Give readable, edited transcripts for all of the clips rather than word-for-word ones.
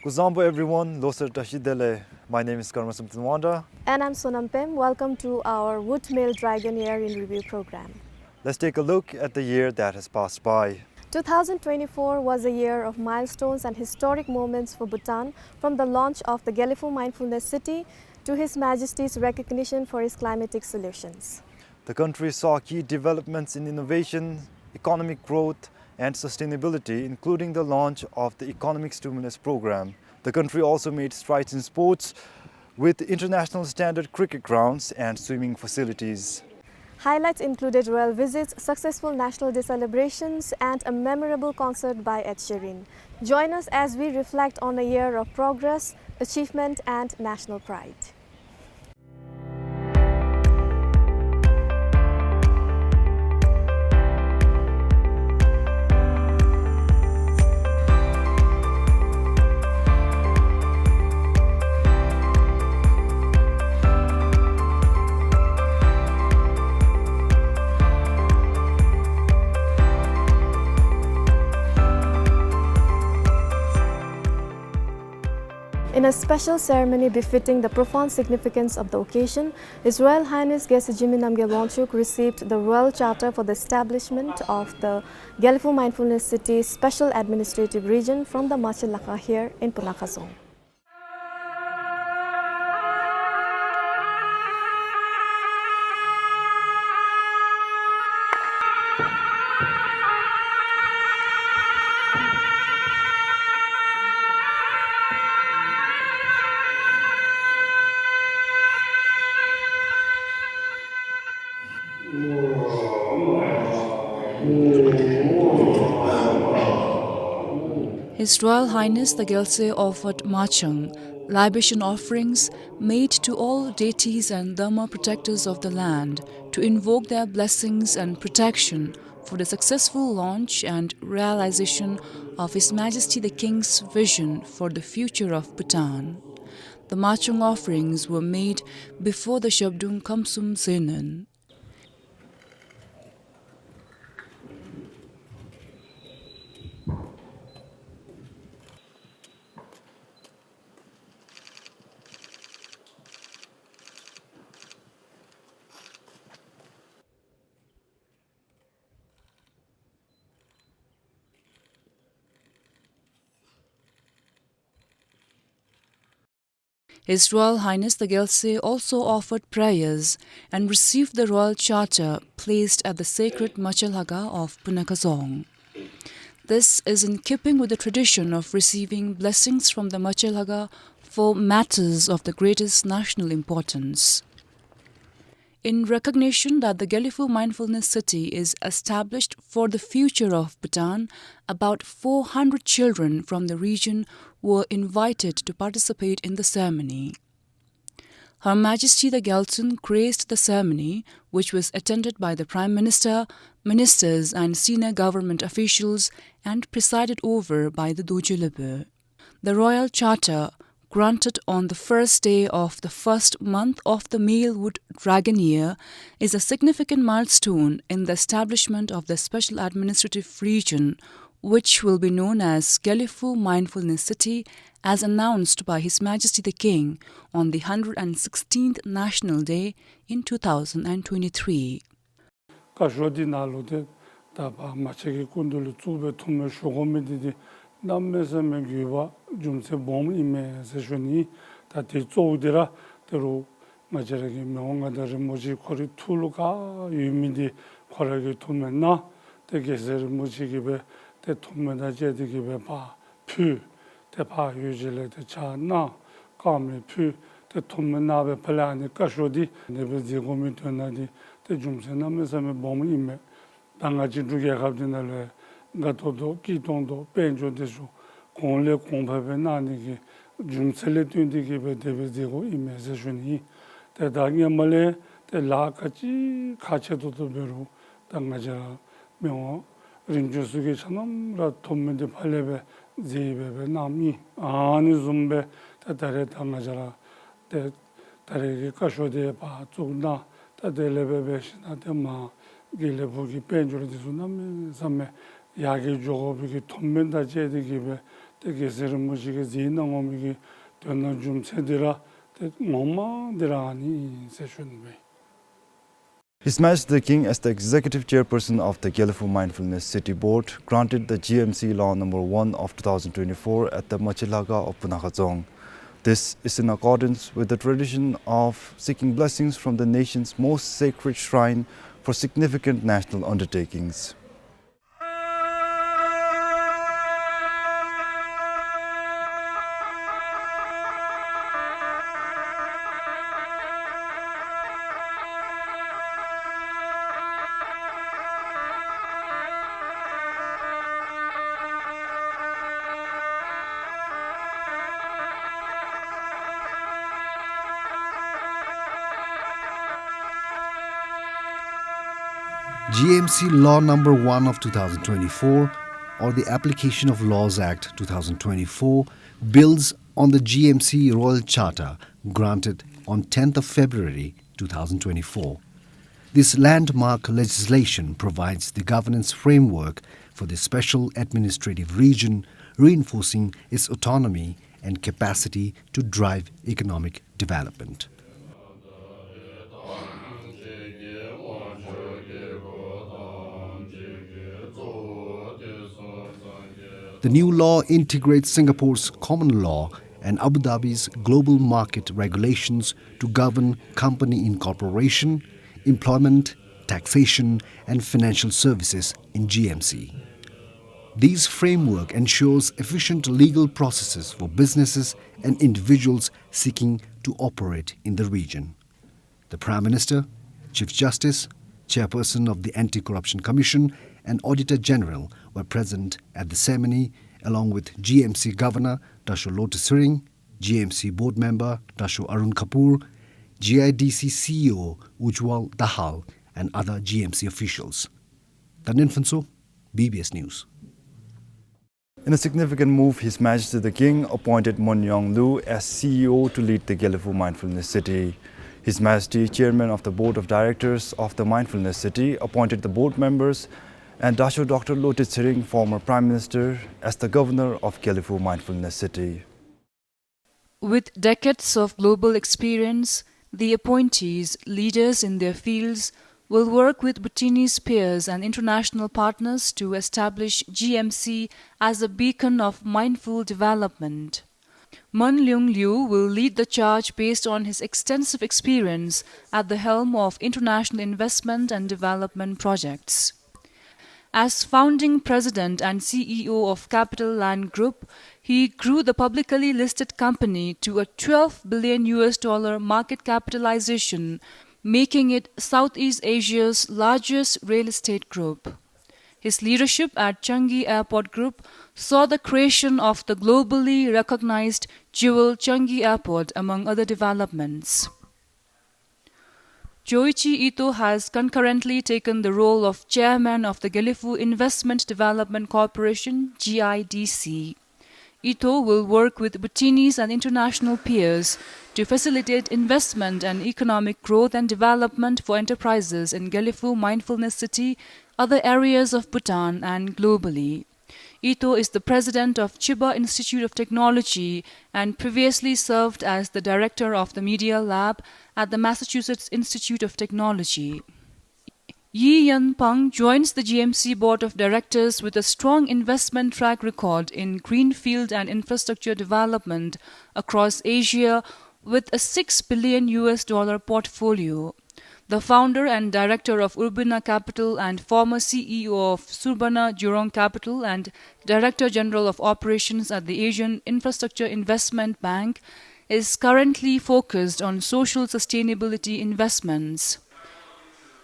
Kuzambo everyone, Loser Tashidele. My name is Samten Wangda. And I'm Sonam. Welcome to our Woodmill Dragon Year in Review program. Let's take a look at the year that has passed by. 2024 was a year of milestones and historic moments for Bhutan, from the launch of the Gelephu Mindfulness City to His Majesty's recognition for his climatic solutions. The country saw key developments in innovation, economic growth, and sustainability, including the launch of the Economic Stimulus Program. The country also made strides in sports with international standard cricket grounds and swimming facilities. Highlights included royal visits, successful National Day celebrations, and a memorable concert by Ed Sheeran. Join us as we reflect on a year of progress, achievement, and national pride. In a special ceremony befitting the profound significance of the occasion, His Royal Highness Gesejimi Namgyal Wangchuk received the Royal Charter for the establishment of the Gelephu Mindfulness City Special Administrative Region from the Machilaka here in Punakazong. His Royal Highness the Gyaltse offered machang, libation offerings made to all deities and dharma protectors of the land to invoke their blessings and protection for the successful launch and realization of His Majesty the King's vision for the future of Bhutan. The machang offerings were made before the Shabdung Kamsum Zenan. His Royal Highness the Gyaltse also offered prayers and received the Royal Charter placed at the sacred Machalhaga of Punakazong. This is in keeping with the tradition of receiving blessings from the Machalhaga for matters of the greatest national importance. In recognition that the Gelephu Mindfulness City is established for the future of Bhutan, about 400 children from the region were invited to participate in the ceremony. Her Majesty the Gyaltsen graced the ceremony, which was attended by the Prime Minister, ministers and senior government officials and presided over by the Gelephu. The Royal Charter, granted on the first day of the first month of the male wood dragon year, is a significant milestone in the establishment of the Special Administrative Region, which will be known as Gelephu Mindfulness City, as announced by His Majesty the King on the 116th National Day in 2023. 남매서면 규와 좀세 몸 임에 세션이 다들 쪼우더라 대로 마저게 명언가들 뭐지 거리 툴가 유미디 거라게 돈면나 되게서 뭐지기베 대 돈면다 제디기베 봐퓨 대파 유질에 대차나 감에 퓨대 돈면나베 플랜이 까쇼디 네베지 고민토나디 대 좀세 남매서면 몸 임에 당가지 두개 갑진날 가토도 기동도 벤조데죠 공례 공법에 나니게 줌셀레 뛴디게 베데베지고 이메세션이 대당에 말에 대라까지 가체도도 베로 당가자 명 린주스게 참라 돈면데 팔레베 제베베 남이 아니 좀베 다다레 당가자라 대 다레게 가쇼데 바 쪽나 다델레베베시나 데마 길레부기 벤조르디수 남에 삼메 야기 조업이 돈면다 제되기에 되게서는 뭐지게 진앙om이 되는 좀 세대라 엄마들아니 세션베. His Majesty the King, as the Executive Chairperson of the Gelephu Mindfulness City Board, granted the GMC Law No. 1 of 2024 at the Machilaga of Punakazong. This is in accordance with the tradition of seeking blessings from the nation's most sacred shrine for significant national undertakings. GMC Law No. 1 of 2024, or the Application of Laws Act 2024, builds on the GMC Royal Charter granted on 10th of February 2024. This landmark legislation provides the governance framework for the special administrative region, reinforcing its autonomy and capacity to drive economic development. The new law integrates Singapore's common law and Abu Dhabi's global market regulations to govern company incorporation, employment, taxation, and financial services in GMC. This framework ensures efficient legal processes for businesses and individuals seeking to operate in the region. The Prime Minister, Chief Justice, Chairperson of the Anti-Corruption Commission, and Auditor General were present at the ceremony, along with GMC Governor Dasho Lotus Sering, GMC Board Member Dasho Arun Kapoor, GIDC CEO Ujwal Dahal, and other GMC officials. Tanin Fanso, BBS News. In a significant move, His Majesty the King appointed Mon Yong Lu as CEO to lead the Gelephu Mindfulness City. His Majesty, Chairman of the Board of Directors of the Mindfulness City, appointed the board members, and Dasho Dr. Lotus Sering, former Prime Minister, as the Governor of Gelephu Mindfulness City. With decades of global experience, the appointees, leaders in their fields, will work with Bhutanese peers and international partners to establish GMC as a beacon of mindful development. Mun Leung Liu will lead the charge based on his extensive experience at the helm of international investment and development projects. As founding president and CEO of Capital Land Group, he grew the publicly listed company to a $12 billion market capitalization, making it Southeast Asia's largest real estate group. His leadership at Changi Airport Group saw the creation of the globally recognized jewel Changi Airport, among other developments. Joichi Ito has concurrently taken the role of chairman of the Gelephu Investment Development Corporation, GIDC. Ito will work with Bhutanese and international peers to facilitate investment and economic growth and development for enterprises in Gelephu Mindfulness City, other areas of Bhutan, and globally. Ito is the president of Chiba Institute of Technology and previously served as the director of the Media Lab at the Massachusetts Institute of Technology. Yi Yun Peng joins the GMC Board of Directors with a strong investment track record in greenfield and infrastructure development across Asia with a $6 billion portfolio. The founder and director of Urbana Capital and former CEO of Surbana Jurong Capital and Director General of Operations at the Asian Infrastructure Investment Bank is currently focused on social sustainability investments.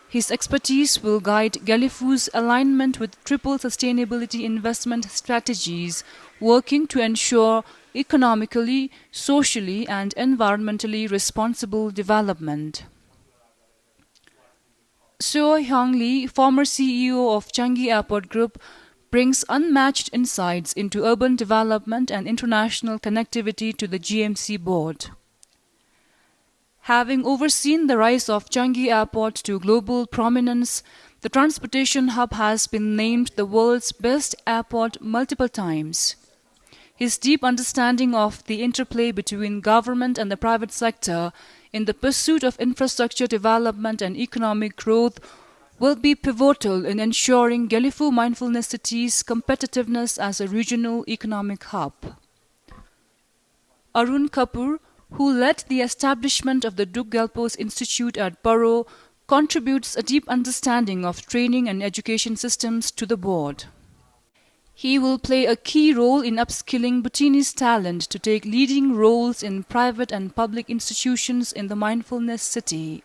His expertise will guide Gelephu's alignment with triple sustainability investment strategies, working to ensure economically, socially, and environmentally responsible development. Seo Hyang Lee, former CEO of Changi Airport Group, brings unmatched insights into urban development and international connectivity to the GMC board. Having overseen the rise of Changi Airport to global prominence, The transportation hub has been named the world's best airport multiple times. His deep understanding of the interplay between government and the private sector in the pursuit of infrastructure development and economic growth will be pivotal in ensuring Gelephu Mindfulness City's competitiveness as a regional economic hub. Arun Kapoor, who led the establishment of the Duke Gelpos Institute at Paro, contributes a deep understanding of training and education systems to the board. He will play a key role in upskilling Bhutanese talent to take leading roles in private and public institutions in the Mindfulness City.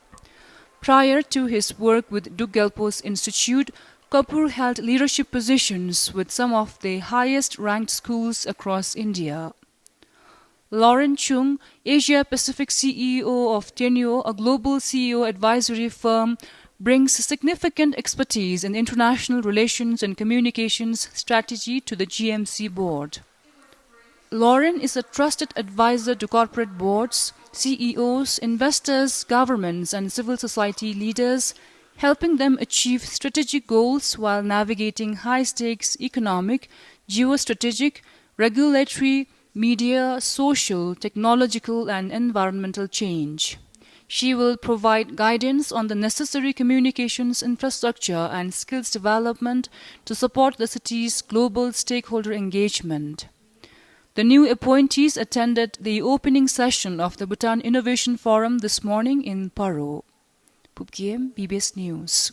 Prior to his work with Duke Gelpos Institute, Kapoor held leadership positions with some of the highest-ranked schools across India. Lauren Chung, Asia Pacific CEO of Tenio, a global CEO advisory firm, brings significant expertise in international relations and communications strategy to the GMC board. Lauren is a trusted advisor to corporate boards, CEOs, investors, governments, and civil society leaders, helping them achieve strategic goals while navigating high-stakes economic, geostrategic, regulatory, media, social, technological, and environmental change. She will provide guidance on the necessary communications infrastructure and skills development to support the city's global stakeholder engagement. The new appointees attended the opening session of the Bhutan Innovation Forum this morning in Paro. Pupkiem, BBS News.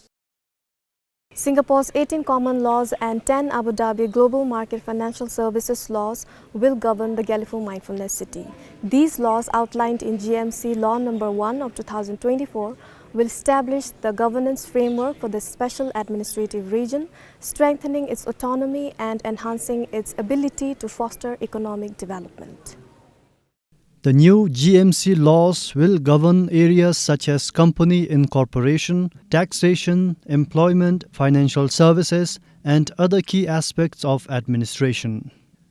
Singapore's 18 common laws and 10 Abu Dhabi global market financial services laws will govern the Gelephu Mindfulness City. These laws, outlined in GMC Law No. 1 of 2024, will establish the governance framework for the special administrative region, strengthening its autonomy and enhancing its ability to foster economic development. The new GMC laws will govern areas such as company incorporation, taxation, employment, financial services, and other key aspects of administration.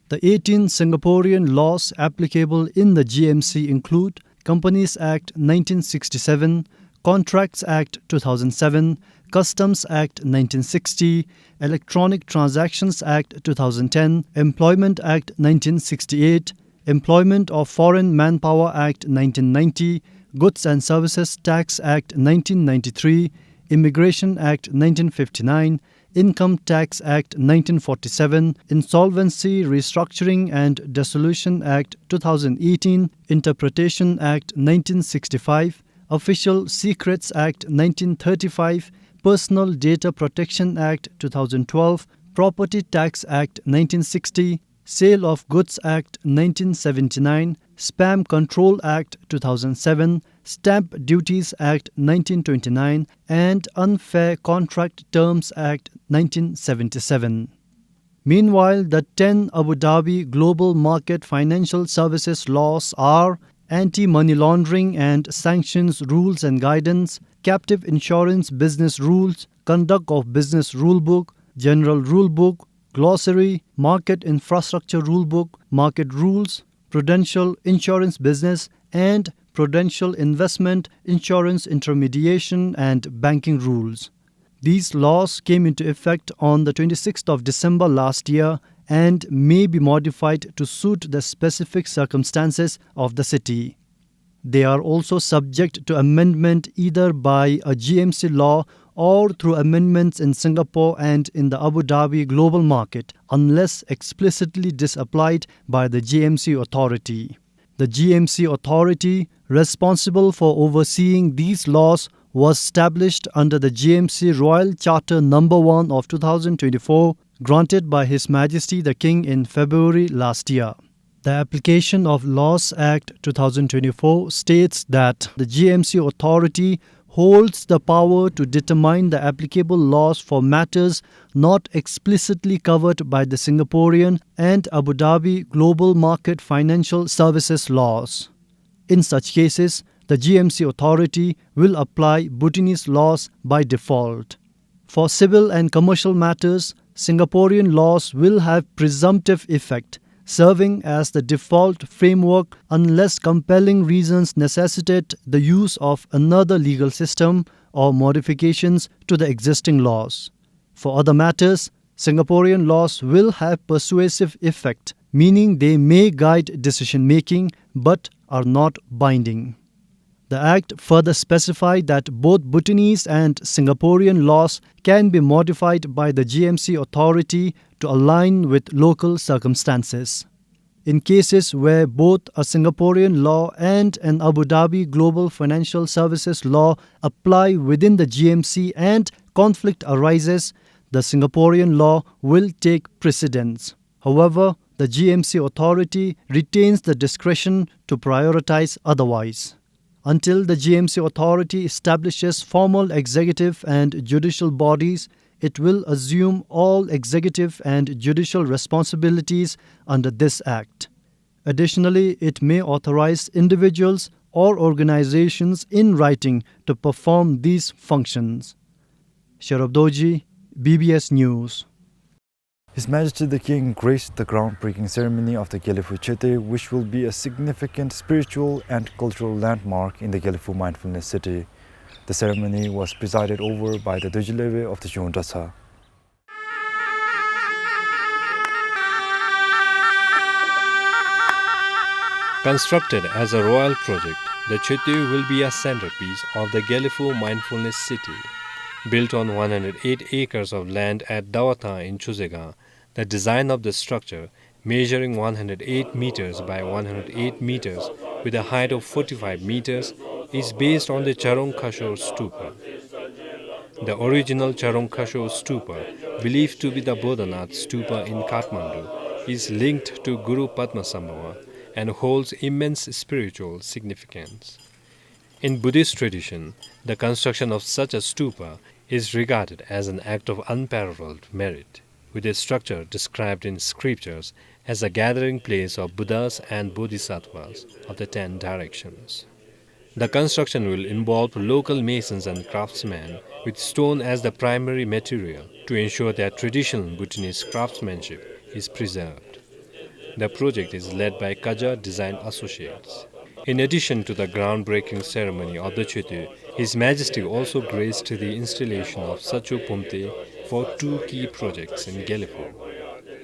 The 18 Singaporean laws applicable in the GMC include Companies Act 1967, Contracts Act 2007, Customs Act 1960, Electronic Transactions Act 2010, Employment Act 1968, Employment of Foreign Manpower Act 1990, Goods and Services Tax Act 1993, Immigration Act 1959, Income Tax Act 1947, Insolvency, Restructuring and Dissolution Act 2018, Interpretation Act 1965, Official Secrets Act 1935, Personal Data Protection Act 2012, Property Tax Act 1960, Sale of Goods Act 1979, Spam Control Act 2007, Stamp Duties Act 1929, and Unfair Contract Terms Act 1977. Meanwhile, the 10 Abu Dhabi Global Market Financial Services laws are Anti-Money Laundering and Sanctions Rules and Guidance, Captive Insurance Business Rules, Conduct of Business Rulebook, General Rulebook, Glossary, Market Infrastructure Rulebook, Market Rules, Prudential Insurance Business, and Prudential Investment, Insurance Intermediation and Banking Rules. These laws came into effect on the 26th of December last year and may be modified to suit the specific circumstances of the city. They are also subject to amendment either by a GMC law or through amendments in Singapore and in the Abu Dhabi global market, unless explicitly disapplied by the GMC authority. The GMC authority responsible for overseeing these laws was established under the GMC Royal Charter No. 1 of 2024, granted by His Majesty the King in February last year. The application of Laws Act 2024 states that the GMC authority holds the power to determine the applicable laws for matters not explicitly covered by the Singaporean and Abu Dhabi Global Market Financial Services laws. In such cases, the GMC authority will apply Bhutanese laws by default. For civil and commercial matters, Singaporean laws will have presumptive effect, serving as the default framework unless compelling reasons necessitate the use of another legal system or modifications to the existing laws. For other matters, Singaporean laws will have persuasive effect, meaning they may guide decision-making but are not binding. The Act further specified that both Bhutanese and Singaporean laws can be modified by the GMC authority to align with local circumstances. In cases where both a Singaporean law and an Abu Dhabi Global Financial Services law apply within the GMC and conflict arises, the Singaporean law will take precedence. However, the GMC authority retains the discretion to prioritize otherwise. Until the GMC authority establishes formal executive and judicial bodies, it will assume all executive and judicial responsibilities under this Act. Additionally, it may authorize individuals or organizations in writing to perform these functions. Sharabdoji, BBS News. His Majesty the King graced the groundbreaking ceremony of the Gelephu Chete, which will be a significant spiritual and cultural landmark in the Gelephu Mindfulness City. The ceremony was presided over by the Gelephu of the Jundasa. Constructed as a royal project, the Chete will be a centerpiece of the Gelephu Mindfulness City. Built on 108 acres of land at Dawata in Chusega, the design of the structure, measuring 108 meters by 108 meters with a height of 45 meters, is based on the Charong Khashor Stupa. The original Charong Khashor Stupa, believed to be the Bodhanath Stupa in Kathmandu, is linked to Guru Padmasambhava and holds immense spiritual significance. In Buddhist tradition, the construction of such a stupa is regarded as an act of unparalleled merit, with a structure described in scriptures as a gathering place of Buddhas and Bodhisattvas of the 10 directions. The construction will involve local masons and craftsmen with stone as the primary material to ensure that traditional Bhutanese craftsmanship is preserved. The project is led by Kaja Design Associates. In addition to the groundbreaking ceremony of the Chete, His Majesty also graced the installation of Sacho Pomte for 2 key projects in Gelephu.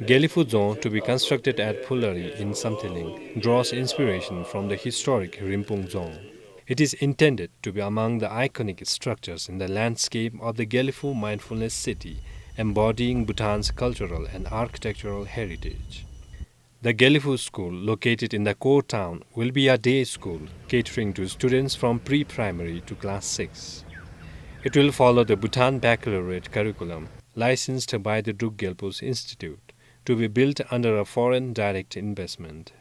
Gelephu Zone, to be constructed at Phulari in Samten, draws inspiration from the historic Rimpung Zone. It is intended to be among the iconic structures in the landscape of the Gelephu Mindfulness City, embodying Bhutan's cultural and architectural heritage. The Gelephu School, located in the core town, will be a day school catering to students from pre-primary to class 6. It will follow the Bhutan Baccalaureate curriculum, licensed by the Druk Gyalpo's Institute, to be built under a foreign direct investment.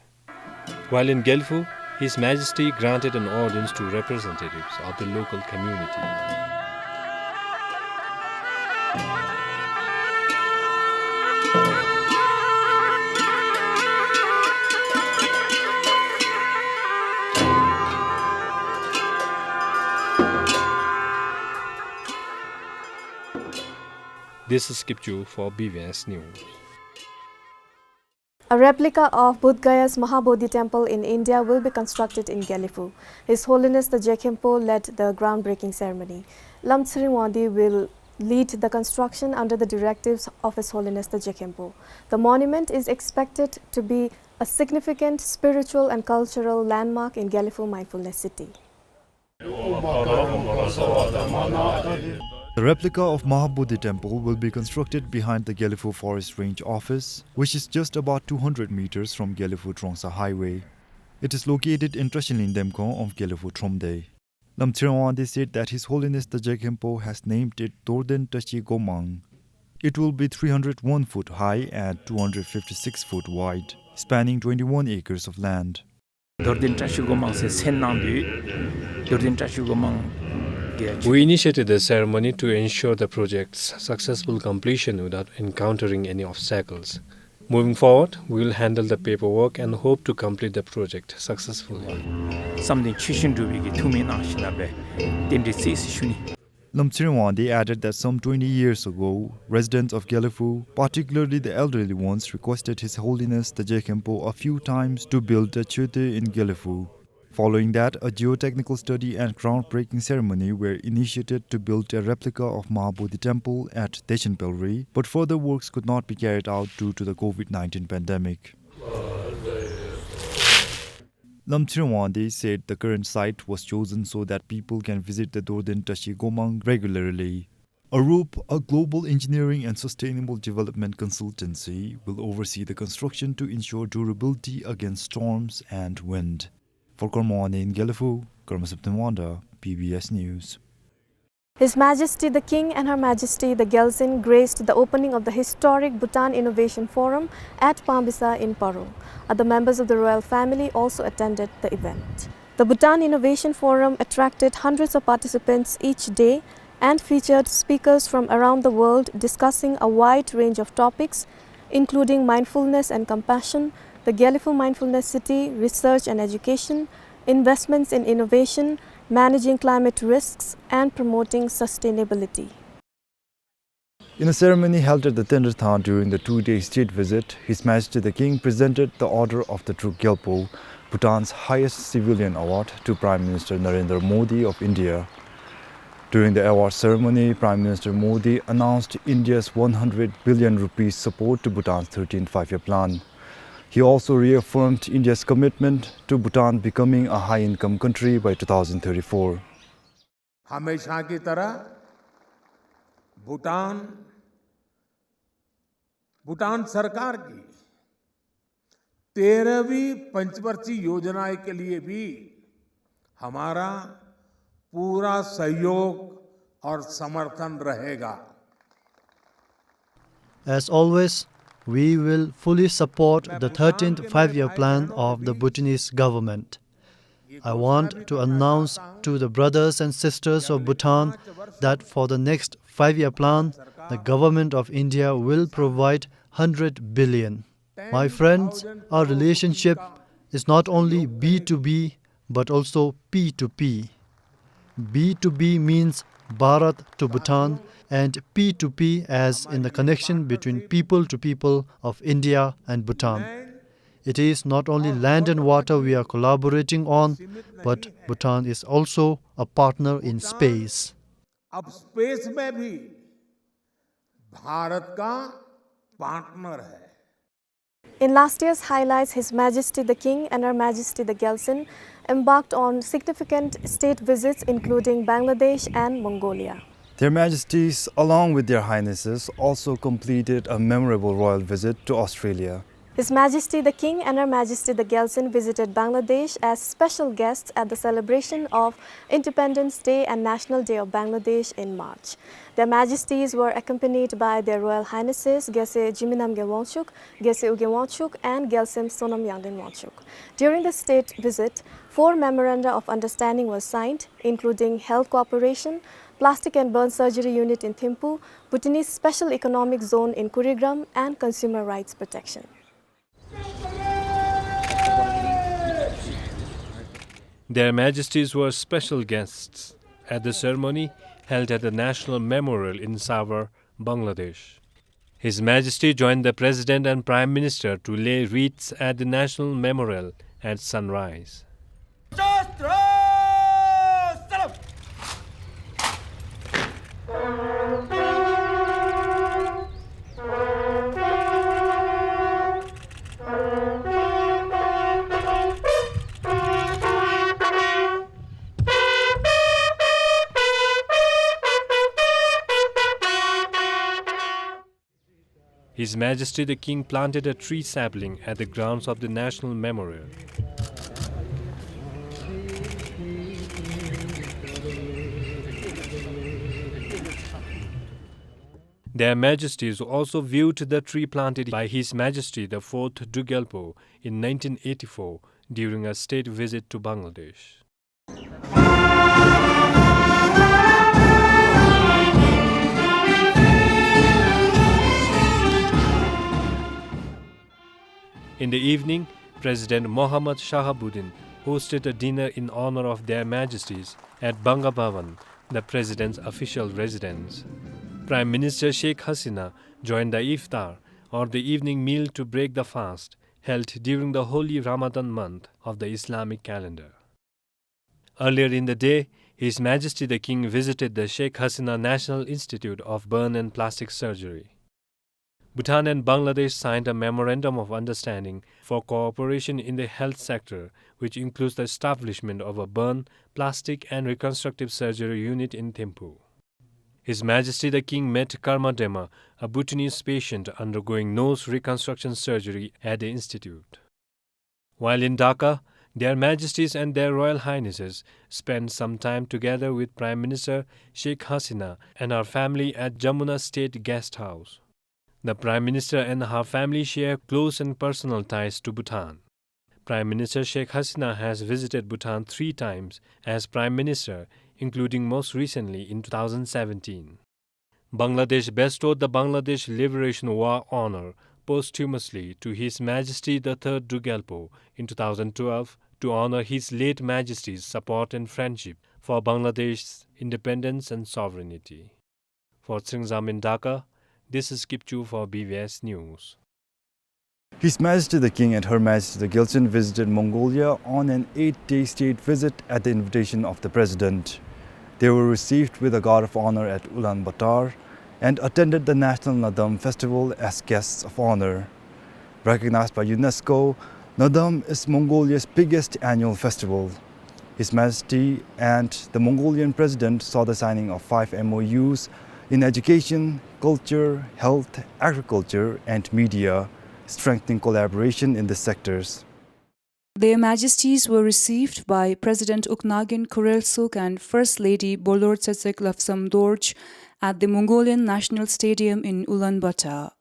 While in Gelephu, His Majesty granted an audience to representatives of the local community. This is Kipchu for BVS News. A replica of Bodh Gaya's Mahabodhi temple in India will be constructed in Gelephu. His Holiness the Gekhempo led the groundbreaking ceremony. Lamtsring Wandi will lead the construction under the directives of His Holiness the Gekhempo. The monument is expected to be a significant spiritual and cultural landmark in Gelephu Mindfulness City. The replica of Mahabodhi temple will be constructed behind the Gelephu Forest Range office, which is just about 200 meters from Gelephu Trongsa Highway. It is located in Trashinlin Demkong of Gelephu Tromde. Lamtsirwande said that His Holiness the Gekhempo has named it Dorden Tashi Gomang. It will be 301 foot high and 256 foot wide, spanning 21 acres of land. We initiated the ceremony to ensure the project's successful completion without encountering any obstacles. Moving forward, we will handle the paperwork and hope to complete the project successfully. Lamtsirwande added that some 20 years ago, residents of Gelephu, particularly the elderly ones, requested His Holiness the Gekhempo a few times to build a chute in Gelephu. Following that, a geotechnical study and groundbreaking ceremony were initiated to build a replica of Mahabodhi Temple at Deshanpalri, but further works could not be carried out due to the COVID-19 pandemic. Lamchirwande said the current site was chosen so that people can visit the Dorden Tashi Gomang regularly. Arup, a global engineering and sustainable development consultancy, will oversee the construction to ensure durability against storms and wind. For Kormawani in Gelephu, Samten Wangda, PBS News. His Majesty the King and Her Majesty the Gelsin graced the opening of the historic Bhutan Innovation Forum at Pambisa in Paro. Other members of the royal family also attended the event. The Bhutan Innovation Forum attracted hundreds of participants each day and featured speakers from around the world discussing a wide range of topics, including mindfulness and compassion, the Gelephu Mindfulness City, research and education, investments in innovation, managing climate risks, and promoting sustainability. In a ceremony held at the Tenderthan during the two-day state visit, His Majesty the King presented the Order of the True Gelpo, Bhutan's highest civilian award, to Prime Minister Narendra Modi of India. During the award ceremony, Prime Minister Modi announced India's 100 billion rupees support to Bhutan's 13th five-year plan. He also reaffirmed India's commitment to Bhutan becoming a high-income country by 2034. हमेशा की तरह भूटान सरकार की 13वीं पंचवर्षीय योजना के लिए भी हमारा पूरा सहयोग और समर्थन रहेगा. As always, we will fully support the 13th five-year plan of the Bhutanese government. I want to announce to the brothers and sisters of Bhutan that for the next five-year plan, the government of India will provide 100 billion. My friends, our relationship is not only B2B but also P2P. B2B means Bharat to Bhutan, and P2P as in the connection between people to people of India and Bhutan. It is not only land and water we are collaborating on, but Bhutan is also a partner in space. अब space में भी भारत का partner है. In last year's highlights, His Majesty the King and Her Majesty the Gelsin embarked on significant state visits including Bangladesh and Mongolia. Their Majesties, along with their Highnesses, also completed a memorable royal visit to Australia. His Majesty the King and Her Majesty the Gelsin visited Bangladesh as special guests at the celebration of Independence Day and National Day of Bangladesh in March. Their Majesties were accompanied by their Royal Highnesses Gese Jiminamge Wangchuk, Gese Uge Wangchuk and Gelsim Sonam Yangden Wangchuk. During the state visit, 4 memoranda of understanding were signed, including health cooperation, plastic and burn surgery unit in Thimphu, Bhutanese special economic zone in Kurigram, and consumer rights protection. Their Majesties were special guests at the ceremony held at the National Memorial in Savar, Bangladesh. His Majesty joined the President and Prime Minister to lay wreaths at the National Memorial at sunrise. His Majesty the King planted a tree sapling at the grounds of the National Memorial. Their Majesties also viewed the tree planted by His Majesty the 4th Dugelpo in 1984 during a state visit to Bangladesh. In the evening, President Mohammad Shahabuddin hosted a dinner in honor of their Majesties at Banga Bhavan, the President's official residence. Prime Minister Sheikh Hasina joined the iftar, or the evening meal to break the fast, held during the holy Ramadan month of the Islamic calendar. Earlier in the day, His Majesty the King visited the Sheikh Hasina National Institute of Burn and Plastic Surgery. Bhutan and Bangladesh signed a memorandum of understanding for cooperation in the health sector, which includes the establishment of a burn, plastic and reconstructive surgery unit in Thimphu. His Majesty the King met Karma Dema, a Bhutanese patient undergoing nose reconstruction surgery at the institute. While in Dhaka, Their Majesties and Their Royal Highnesses spent some time together with Prime Minister Sheikh Hasina and her family at Jamuna State Guest House. The Prime Minister and her family share close and personal ties to Bhutan. Prime Minister Sheikh Hasina has visited Bhutan 3 times as Prime Minister, including most recently in 2017. Bangladesh bestowed the Bangladesh Liberation War Honour posthumously to His Majesty the Third Gelephu in 2012 to honour His late Majesty's support and friendship for Bangladesh's independence and sovereignty. For Sringzam in Dhaka, this is Kipchu for BVS News. His Majesty the King and Her Majesty the Gilson visited Mongolia on an 8-day state visit at the invitation of the President. They were received with a guard of honor at Ulaanbaatar and attended the National Nadam Festival as guests of honor. Recognized by UNESCO, Nadam is Mongolia's biggest annual festival. His Majesty and the Mongolian President saw the signing of 5 MOUs in education, culture, health, agriculture and media, strengthening collaboration in these sectors. Their Majesties were received by President Uknagin Kurelsuk and First Lady Bolortsetsek Lafsamdorj at the Mongolian National Stadium in Ulaanbaatar.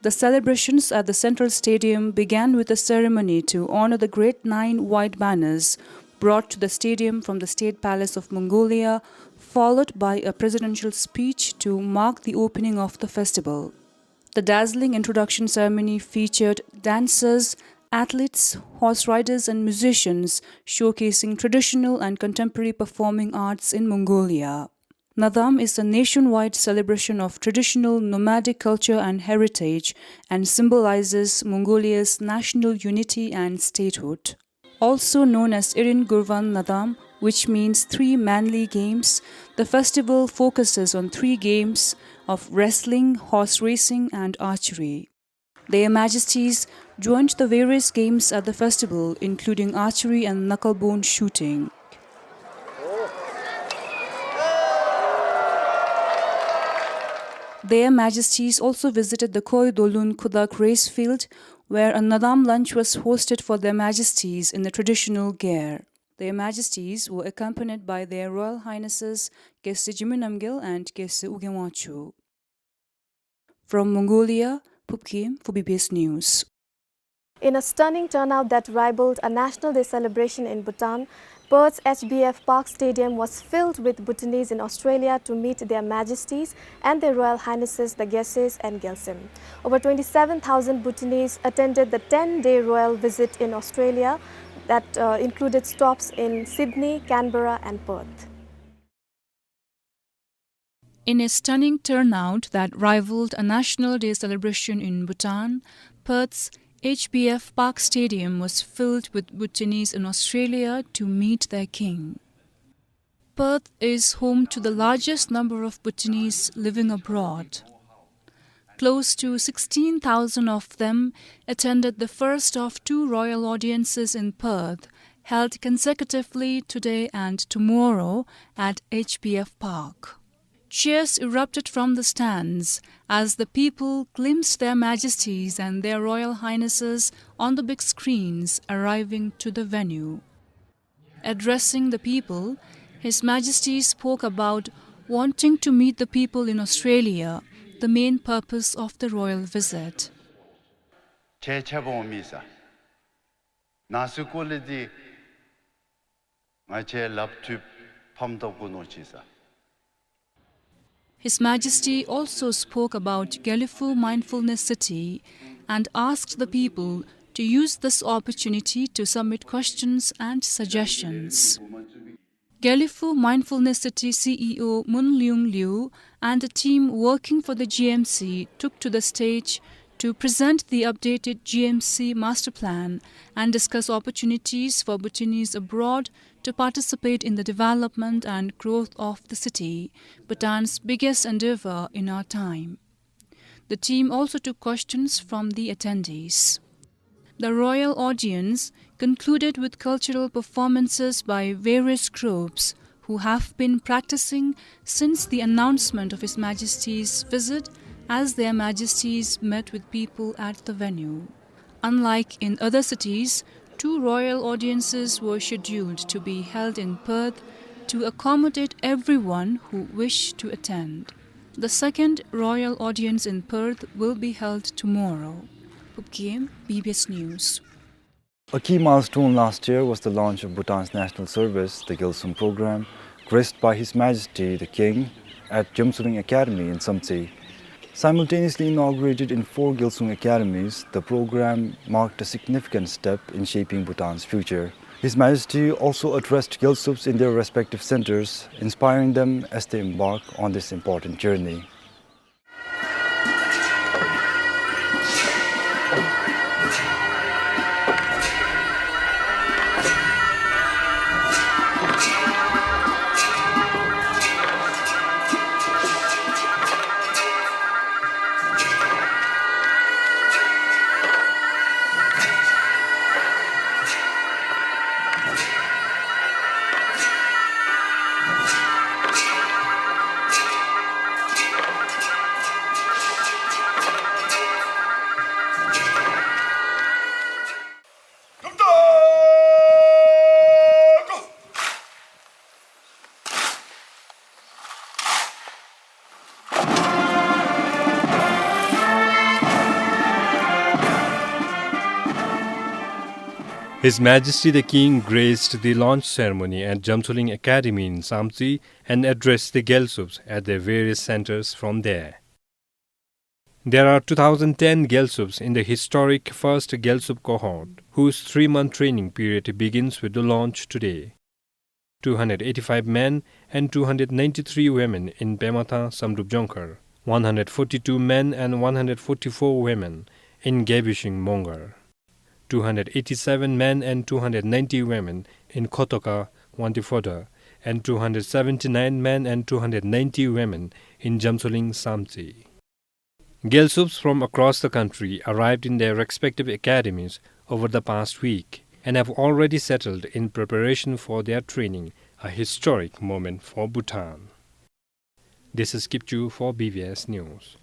The celebrations at the Central Stadium began with a ceremony to honor the great 9 white banners brought to the stadium from the State Palace of Mongolia, followed by a presidential speech to mark the opening of the festival. The dazzling introduction ceremony featured dancers, athletes, horse riders and musicians showcasing traditional and contemporary performing arts in Mongolia. Nadam is a nationwide celebration of traditional nomadic culture and heritage and symbolizes Mongolia's national unity and statehood. Also known as Irin Gurvan Nadam, which means 3 manly games, the festival focuses on 3 games of wrestling, horse racing and archery. Their Majesties joined the various games at the festival, including archery and knucklebone shooting. Their Majesties also visited the Khoi Dolun Kudak race field, where a Nadam lunch was hosted for Their Majesties in the traditional gear. Their Majesties were accompanied by Their Royal Highnesses Gesi Jiminamgil and Gesi Ugemwachu. From Mongolia, Pupkim for BBS News. In a stunning turnout that rivaled a National Day celebration in Bhutan, Perth's HBF Park Stadium was filled with Bhutanese in Australia to meet Their Majesties and Their Royal Highnesses the Geses and Gelsim. Over 27,000 Bhutanese attended the 10-day royal visit in Australia that included stops in Sydney, Canberra and Perth. In a stunning turnout that rivaled a National Day celebration in Bhutan, Perth's HBF Park Stadium was filled with Bhutanese in Australia to meet their king. Perth is home to the largest number of Bhutanese living abroad. Close to 16,000 of them attended the first of 2 royal audiences in Perth, held consecutively today and tomorrow at HBF Park. Cheers erupted from the stands as the people glimpsed Their Majesties and Their Royal Highnesses on the big screens arriving to the venue. Addressing the people, His Majesty spoke about wanting to meet the people in Australia, the main purpose of the royal visit. His Majesty also spoke about Gelephu Mindfulness City and asked the people to use this opportunity to submit questions and suggestions. Gelephu Mindfulness City CEO Mun Leung Liu and a team working for the GMC took to the stage to present the updated GMC master plan and discuss opportunities for Bhutanese abroad to participate in the development and growth of the city, Bhutan's biggest endeavor in our time. The team also took questions from the attendees. The royal audience concluded with cultural performances by various groups who have been practicing since the announcement of His Majesty's visit, as their Majesties met with people at the venue. Unlike in other cities, 2 royal audiences were scheduled to be held in Perth to accommodate everyone who wished to attend. The second royal audience in Perth will be held tomorrow. Pupkiem, BBS News. A key milestone last year was the launch of Bhutan's national service, the Gilsum program, graced by His Majesty the King at Jamsuring Academy in Samten. Simultaneously inaugurated in 4 Gilsum academies, the program marked a significant step in shaping Bhutan's future. His Majesty also addressed Gilsups in their respective centers, inspiring them as they embark on this important journey. His Majesty the King graced the launch ceremony at Jamsuling Academy in Samten and addressed the Gelsups at their various centers from there. There are 2010 Gelsups in the historic first Gelsup cohort, whose 3-month training period begins with the launch today. 285 men and 293 women in Pemata Samdupjonkar, 142 men and 144 women in Gebishing Mongar, 287 men and 290 women in Kotoka, Wantifoda, and 279 men and 290 women in Jamsuling Samten. Gelsups from across the country arrived in their respective academies over the past week and have already settled in preparation for their training, a historic moment for Bhutan. This is Kipchu for BBS News.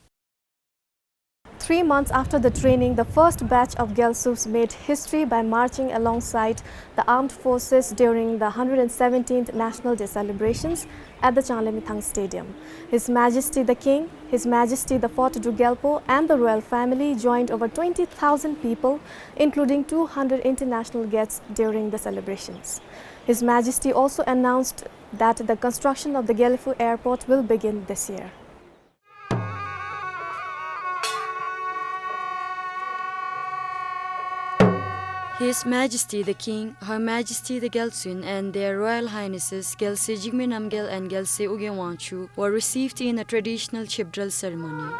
3 months after the training, the first batch of Gelsups made history by marching alongside the armed forces during the 117th National Day celebrations at the Chanlemithang Stadium. His Majesty the King, His Majesty the Fort Gelephu and the royal family joined over 20,000 people, including 200 international guests during the celebrations. His Majesty also announced that the construction of the Gelephu airport will begin this year. His Majesty the King, Her Majesty the Gelsun and their Royal Highnesses Gelse Jigme Namgyal and Gelse Ugewanchu were received in a traditional chibdral ceremony.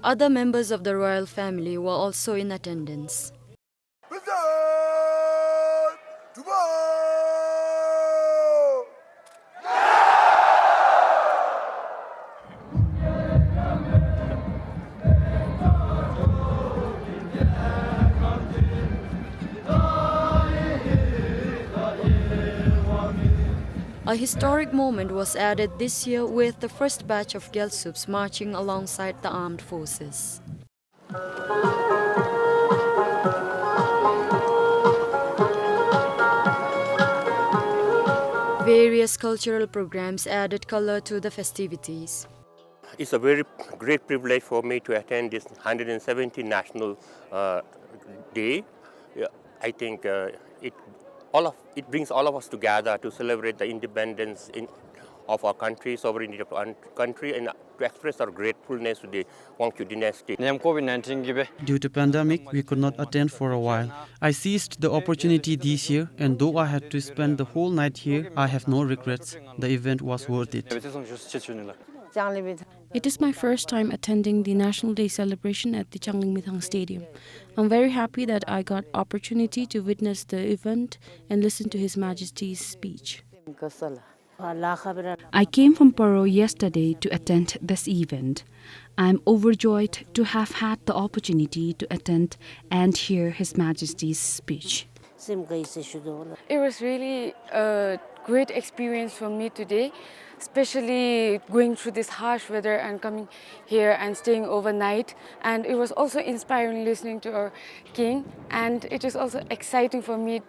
Other members of the royal family were also in attendance. A historic moment was added this year with the first batch of Gelsups marching alongside the armed forces. Various cultural programs added color to the festivities. It's a very great privilege for me to attend this 170th National Day. I think it it brings all of us together to celebrate the independence of our country, sovereignty of our country, and to express our gratefulness to the Wangchu dynasty. Due to pandemic, we could not attend for a while. I seized the opportunity this year, and though I had to spend the whole night here, I have no regrets. The event was worth it. It is my first time attending the National Day celebration at the Changlingmithang Stadium. I'm very happy that I got opportunity to witness the event and listen to His Majesty's speech. I came from Paro yesterday to attend this event. I'm overjoyed to have had the opportunity to attend and hear His Majesty's speech. It was really a great experience for me today, especially going through this harsh weather and coming here and staying overnight. And it was also inspiring listening to our king, and it was also exciting for me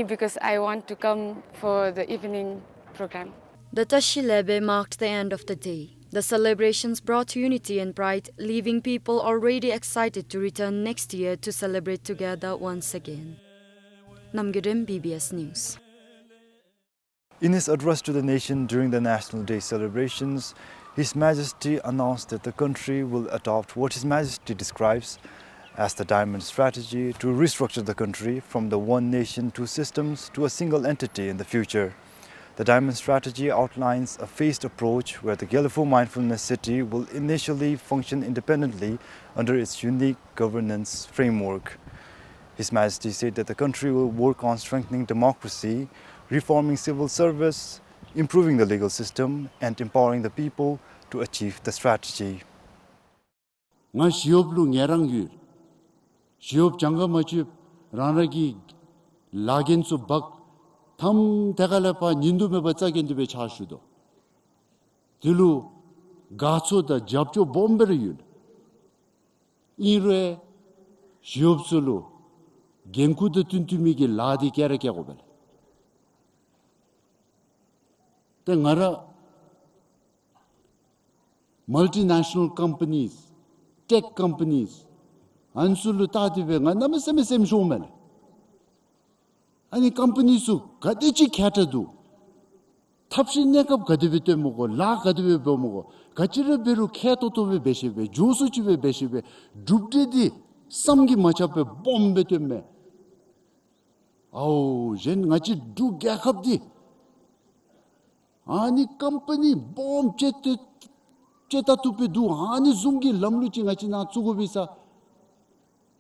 because I want to come for the evening program. The Tashilebe marked the end of the day. The celebrations brought unity and pride, leaving people already excited to return next year to celebrate together once again. Namgirim, BBS News. In his address to the nation during the National Day celebrations, His Majesty announced that the country will adopt what His Majesty describes as the Diamond Strategy to restructure the country from the one nation, two systems to a single entity in the future. The Diamond Strategy outlines a phased approach where the Gelephu Mindfulness City will initially function independently under its unique governance framework. His Majesty said that the country will work on strengthening democracy, reforming civil service, improving the legal system, and empowering the people to achieve the strategy. tham tegala pa nindu me bacha gendu be chashudo dilu gacho da japcho bomber yul ire shiopsulu genku de tuntumi ge ladi kere ke gobel te ngara multinational companies, tech companies ansulu tadive ngana sem shomel 아니 컴퍼니수 가디치 캐터도 탑신 내급 가디베 먹고 라 가디베 먹고 가치를 베루 캐토토베 베시베 주수치베 베시베 줍데디 삼기 마차베 bombe 때문에 아우 젠 같이 두 개합디 아니 컴퍼니 bomb 제타 투페두 아니 숭기 람루치 같이 나 주고비사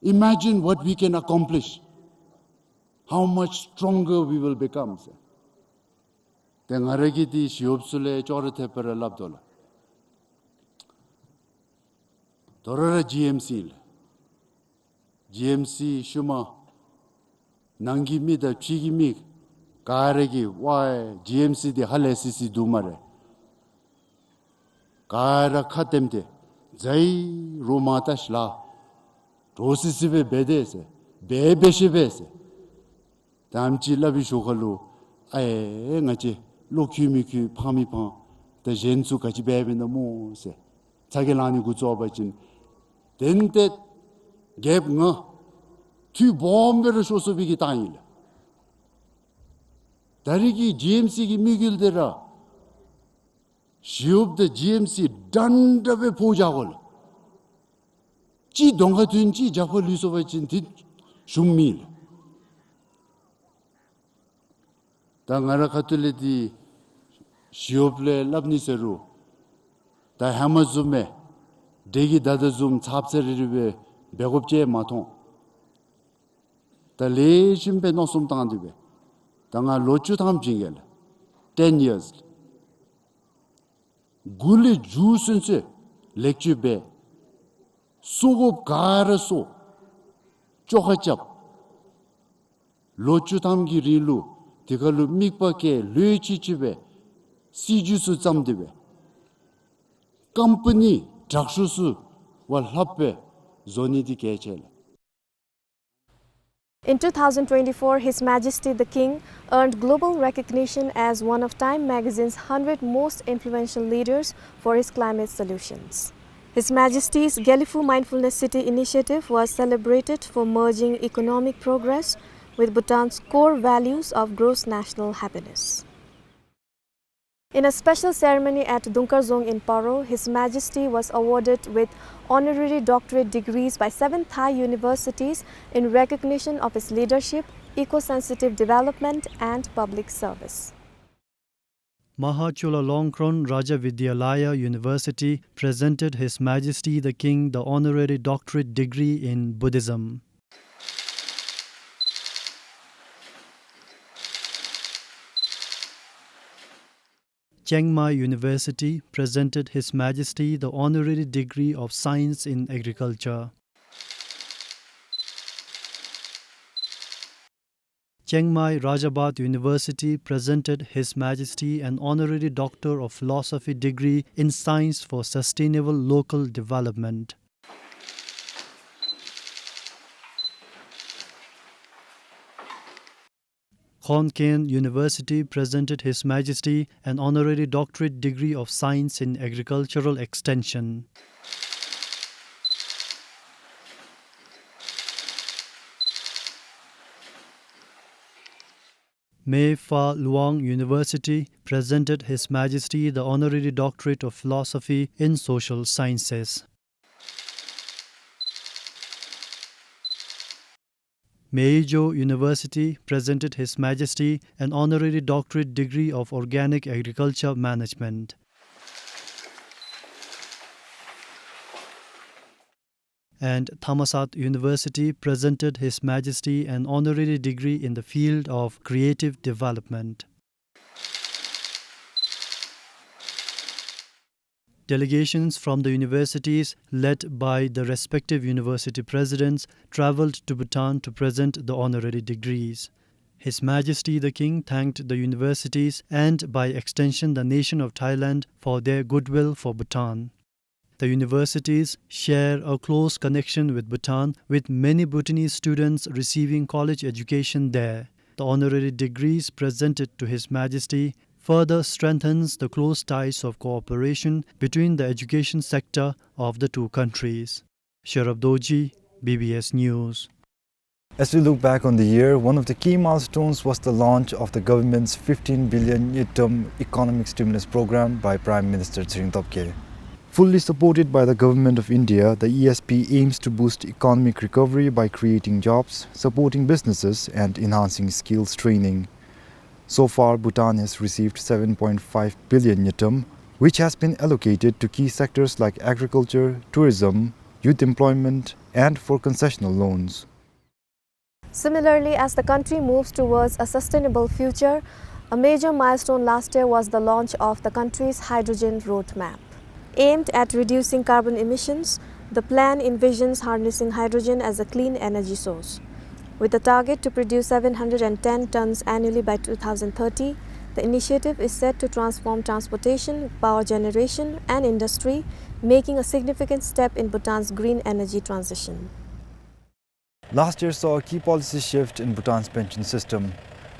imagine what we can accomplish. How much stronger we will become. Then Aragiti Shiopsule Chorate Peralabdola. Torara GMC Shuma Nangimi the Chigimi Karegi why GMC the Halesisi Dumare Kara Katemte Zai Romata Shla Rosisive Bedese Bebeshibese damchi labi shogalu ai ngachi lokyumiki phamipa the jensu kachi bebe na mo se chagelani gu jobajin dente gap nga tu bomber shosobigi tail darigi GMC gi migildera shiub the GMC dandabe pojagol chi donga tunchi japol lusobajin dit shummil Tangara Katuleti Shiople Labniseru, the Hamazume, Degi Dadazum Tapseribe, Begopje Maton. The Lejim Benosum Tandibe, Tanga Lochutam Jingel, 10 years. Guli Jusense, Lecture Be, Sugop Karaso, Chohachap, Lochutam Girilu. Tigalu mikpake luichichibe sijusu zamdibe company drakshusu wal happe zonidi kechel. In 2024, His Majesty the King earned global recognition as one of Time magazine's 100 most influential leaders for his climate solutions. His Majesty's Gelephu Mindfulness City initiative was celebrated for merging economic progress, with Bhutan's core values of gross national happiness. In a special ceremony at Dunkarzong in Paro, His Majesty was awarded with honorary doctorate degrees by 7 Thai universities in recognition of his leadership, eco-sensitive development and public service. Mahachulalongkorn Raja Vidyalaya University presented His Majesty the King the honorary doctorate degree in Buddhism. Chiang Mai University presented His Majesty the honorary degree of Science in Agriculture. Chiang Mai Rajabhat University presented His Majesty an honorary Doctor of Philosophy degree in Science for Sustainable Local Development. Khon Kaen University presented His Majesty an honorary doctorate degree of Science in Agricultural Extension. Mei Fa Luang University presented His Majesty the honorary doctorate of Philosophy in Social Sciences. Meijo University presented His Majesty an honorary doctorate degree of Organic Agriculture Management. And Thammasat University presented His Majesty an honorary degree in the field of creative development. Delegations from the universities, led by the respective university presidents, travelled to Bhutan to present the honorary degrees. His Majesty the King thanked the universities and, by extension, the nation of Thailand for their goodwill for Bhutan. The universities share a close connection with Bhutan, with many Bhutanese students receiving college education there. The honorary degrees presented to His Majesty further strengthens the close ties of cooperation between the education sector of the two countries. Sharab Doji, BBS News. As we look back on the year, one of the key milestones was the launch of the government's 15 billion Yitum economic stimulus program by Prime Minister Tshering Topke. Fully supported by the Government of India, the ESP aims to boost economic recovery by creating jobs, supporting businesses and enhancing skills training. So far, Bhutan has received 7.5 billion Yitum, which has been allocated to key sectors like agriculture, tourism, youth employment and for concessional loans. Similarly, as the country moves towards a sustainable future, a major milestone last year was the launch of the country's hydrogen roadmap. Aimed at reducing carbon emissions, the plan envisions harnessing hydrogen as a clean energy source. With a target to produce 710 tons annually by 2030, the initiative is set to transform transportation, power generation and industry, making a significant step in Bhutan's green energy transition. Last year saw a key policy shift in Bhutan's pension system.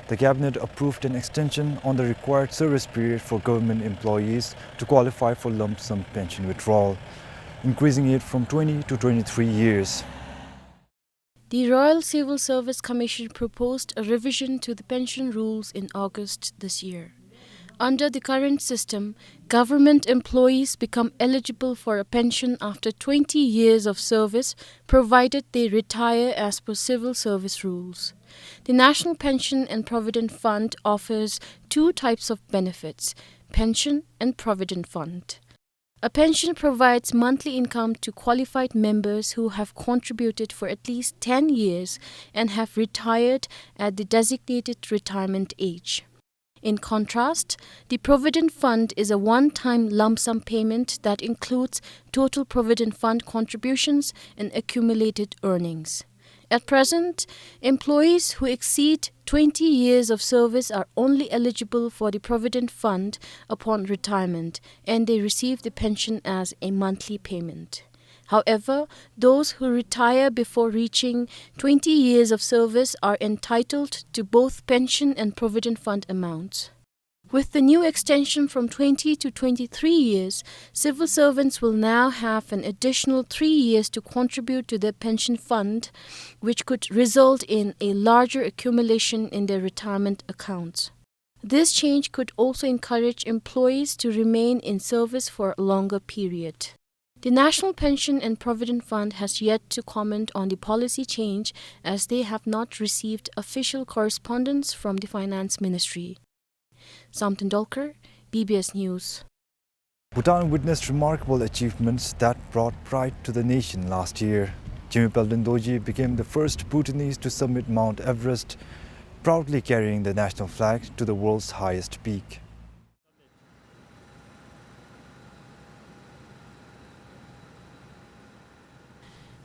The cabinet approved an extension on the required service period for government employees to qualify for lump sum pension withdrawal, increasing it from 20 to 23 years. The Royal Civil Service Commission proposed a revision to the pension rules in August this year. Under the current system, government employees become eligible for a pension after 20 years of service, provided they retire as per civil service rules. The National Pension and Provident Fund offers two types of benefits: pension and provident fund. A pension provides monthly income to qualified members who have contributed for at least 10 years and have retired at the designated retirement age. In contrast, the Provident Fund is a one-time lump sum payment that includes total Provident Fund contributions and accumulated earnings. At present, employees who exceed 20 years of service are only eligible for the Provident Fund upon retirement, and they receive the pension as a monthly payment. However, those who retire before reaching 20 years of service are entitled to both pension and Provident Fund amounts. With the new extension from 20 to 23 years, civil servants will now have an additional 3 years to contribute to their pension fund, which could result in a larger accumulation in their retirement accounts. This change could also encourage employees to remain in service for a longer period. The National Pension and Provident Fund has yet to comment on the policy change, as they have not received official correspondence from the Finance Ministry. Samten, BBS News. Bhutan witnessed remarkable achievements that brought pride to the nation last year. Jimmy Pelden became the first Bhutanese to summit Mount Everest, proudly carrying the national flag to the world's highest peak.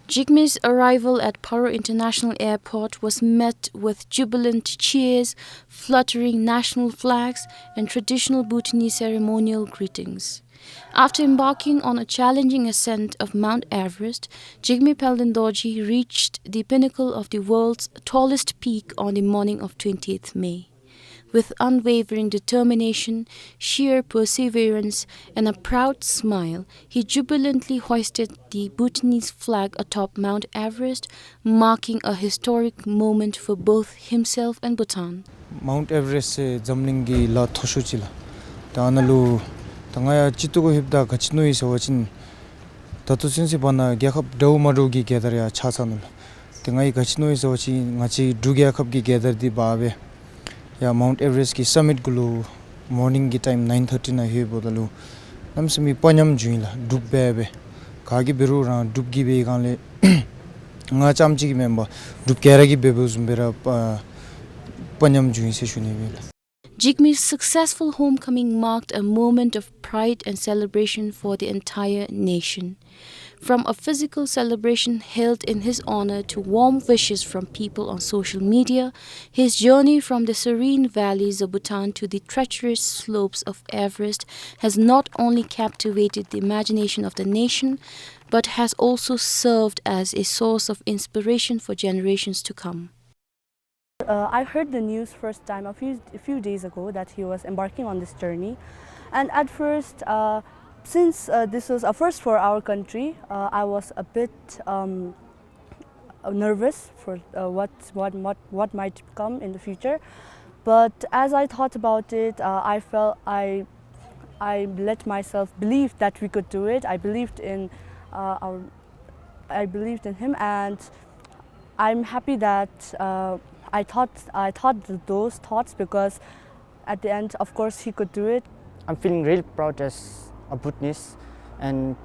Jigme's arrival at Paro International Airport was met with jubilant cheers, fluttering national flags, and traditional Bhutanese ceremonial greetings. After embarking on a challenging ascent of Mount Everest, Jigme Pelden reached the pinnacle of the world's tallest peak on the morning of 20th May. With unwavering determination, sheer perseverance, and a proud smile, he jubilantly hoisted the Bhutanese flag atop Mount Everest, marking a historic moment for both himself and Bhutan. Mount Everest se jamlingi la thosuchila tanalu tangaya chitugo hibda gachnoi sawachin tatusin si bana gyakap dau marugi gedarya chasanul tengai gachnoi sawachi ngachi dugya khap gi gedar di babe ya Mount Everest ki summit gulu morning ki time 9:30 na he bodalu namsami panyam juila dubbebe kagi beru ra dubgi be ganle nga chamchi ki member dub kera gi bebe zumbera panyam juin se shunibela. Jigme's successful homecoming marked a moment of pride and celebration for the entire nation. From a physical celebration held in his honor to warm wishes from people on social media, his journey from the serene valleys of Bhutan to the treacherous slopes of Everest has not only captivated the imagination of the nation, but has also served as a source of inspiration for generations to come. I heard the news first time a few days ago that he was embarking on this journey, and at first, since this was a first for our country, I was a bit nervous for what might come in the future. But as I thought about it, I felt I let myself believe that we could do it. I believed in him, and I'm happy that I thought those thoughts, because at the end, of course, he could do it. I'm feeling really proud as a Bhutanese, and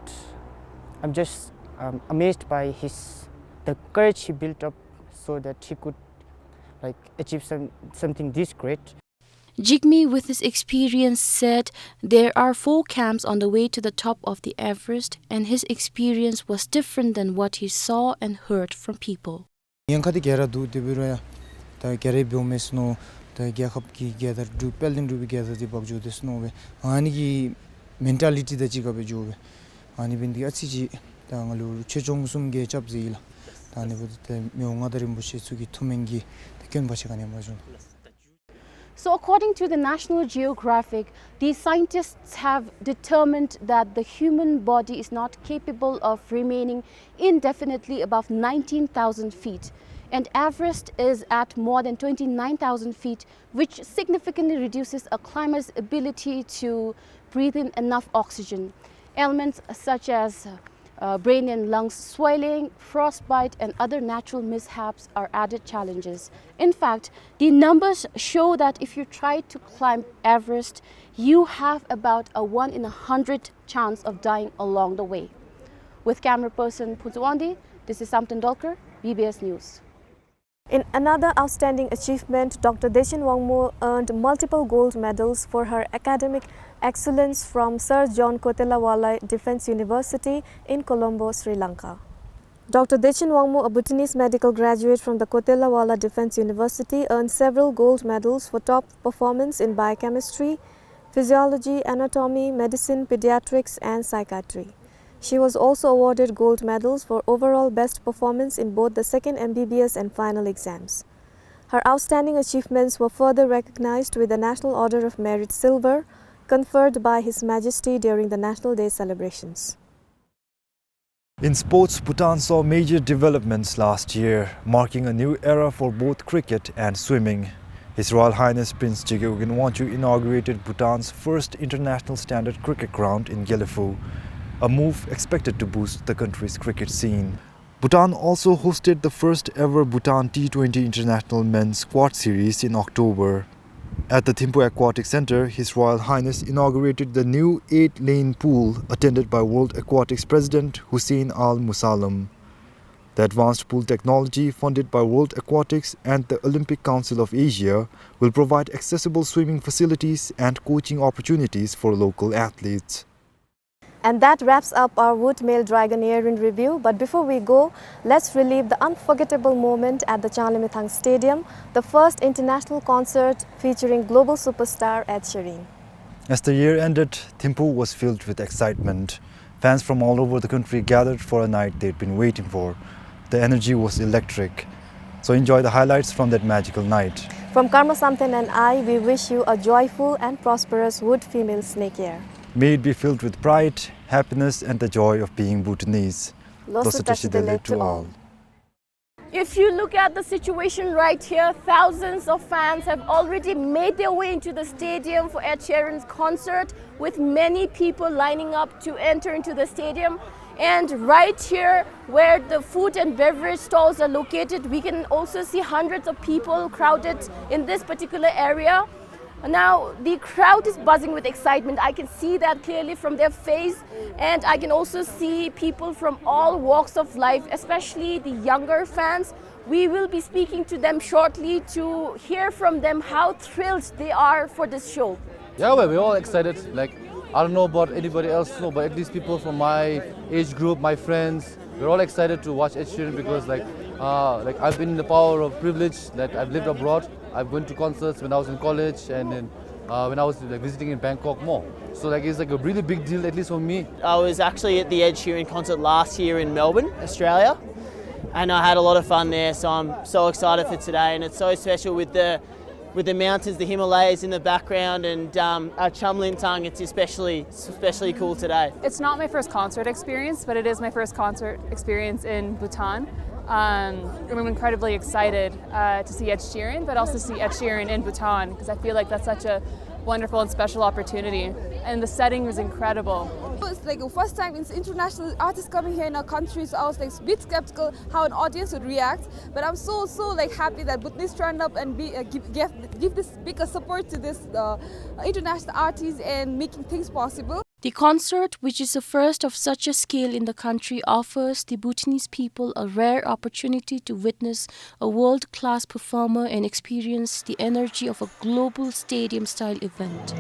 I'm just amazed by the courage he built up so that he could achieve something this great. Jigme, with his experience, said there are 4 camps on the way to the top of the Everest, and his experience was different than what he saw and heard from people. Mentality da chiga be jobe ani bindi achi tangalu chechong sum ge chapzila tani budte meonga darim bushi sugi thumengi tekyon bachigani majun. So according to the National Geographic, these scientists have determined that the human body is not capable of remaining indefinitely above 19,000 feet. And Everest is at more than 29,000 feet, which significantly reduces a climber's ability to breathe in enough oxygen. Elements such as brain and lungs swelling, frostbite, and other natural mishaps are added challenges. In fact, the numbers show that if you try to climb Everest, you have about a 1 in 100 chance of dying along the way. With camera person Puntuwandi, this is Samten, BBS News. In another outstanding achievement, Dr. Deshin Wangmo earned multiple gold medals for her academic excellence from Sir John Kotelawala Defence University in Colombo, Sri Lanka. Dr. Deshin Wangmo, a Bhutanese medical graduate from the Kotelawala Defence University, earned several gold medals for top performance in biochemistry, physiology, anatomy, medicine, pediatrics, and psychiatry. She was also awarded gold medals for overall best performance in both the second MBBS and final exams. Her outstanding achievements were further recognized with the National Order of Merit Silver, conferred by His Majesty during the National Day celebrations. In sports, Bhutan saw major developments last year, marking a new era for both cricket and swimming. His Royal Highness Prince Gelephu inaugurated Bhutan's first international standard cricket ground in Gelephu, a move expected to boost the country's cricket scene. Bhutan also hosted the first ever Bhutan T20 International Men's Squad Series in October. At the Thimphu Aquatic Center, His Royal Highness inaugurated the new 8-lane pool attended by World Aquatics President Hussein Al Musallam. The advanced pool technology funded by World Aquatics and the Olympic Council of Asia will provide accessible swimming facilities and coaching opportunities for local athletes. And that wraps up our Wood Male Dragon Air in review. But before we go, let's relive the unforgettable moment at the Chanlimithang Stadium, the first international concert featuring global superstar Ed Sheeran. As the year ended, Thimphu was filled with excitement. Fans from all over the country gathered for a night they'd been waiting for. The energy was electric. So enjoy the highlights from that magical night. From Karma Samten and I, we wish you a joyful and prosperous Wood Female Snake Year. May it be filled with pride, happiness and the joy of being Bhutanese. Losatashidele to all. If you look at the situation right here, thousands of fans have already made their way into the stadium for Ed Sheeran's concert, with many people lining up to enter into the stadium. And right here, where the food and beverage stalls are located, we can also see hundreds of people crowded in this particular area. Now, the crowd is buzzing with excitement. I can see that clearly from their face, and I can also see people from all walks of life, especially the younger fans. We will be speaking to them shortly to hear from them how thrilled they are for this show. Yeah, well, we're all excited. Like, I don't know about anybody else, no, but at least people from my age group, my friends, we're all excited to watch Ed Sheeran because like I've been in the power of privilege that I've lived abroad. I've went to concerts when I was in college and then when I was visiting in Bangkok more. So like it's like a really big deal, at least for me. I was actually at the Ed Sheeran concert last year in Melbourne, Australia, and I had a lot of fun there. So I'm so excited for today, and it's so special with the mountains, the Himalayas in the background, and at Chanlimithang, it's especially cool today. It's not my first concert experience, but it is my first concert experience in Bhutan. I'm incredibly excited to see Ed Sheeran, but also see Ed Sheeran in Bhutan, because I feel like that's such a wonderful and special opportunity. And the setting was incredible. It's like the first time it's international artists coming here in our country, so I was like a bit skeptical how an audience would react. But I'm so like happy that Bhutanese turned up and give this big support to this international artists and making things possible. The concert, which is the first of such a scale in the country, offers the Bhutanese people a rare opportunity to witness a world-class performer and experience the energy of a global stadium-style event.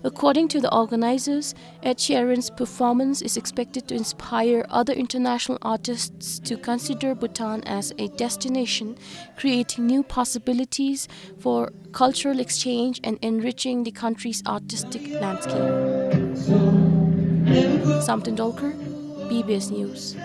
According to the organizers, Ed Sheeran's performance is expected to inspire other international artists to consider Bhutan as a destination, creating new possibilities for cultural exchange and enriching the country's artistic landscape. Samten, BBS News.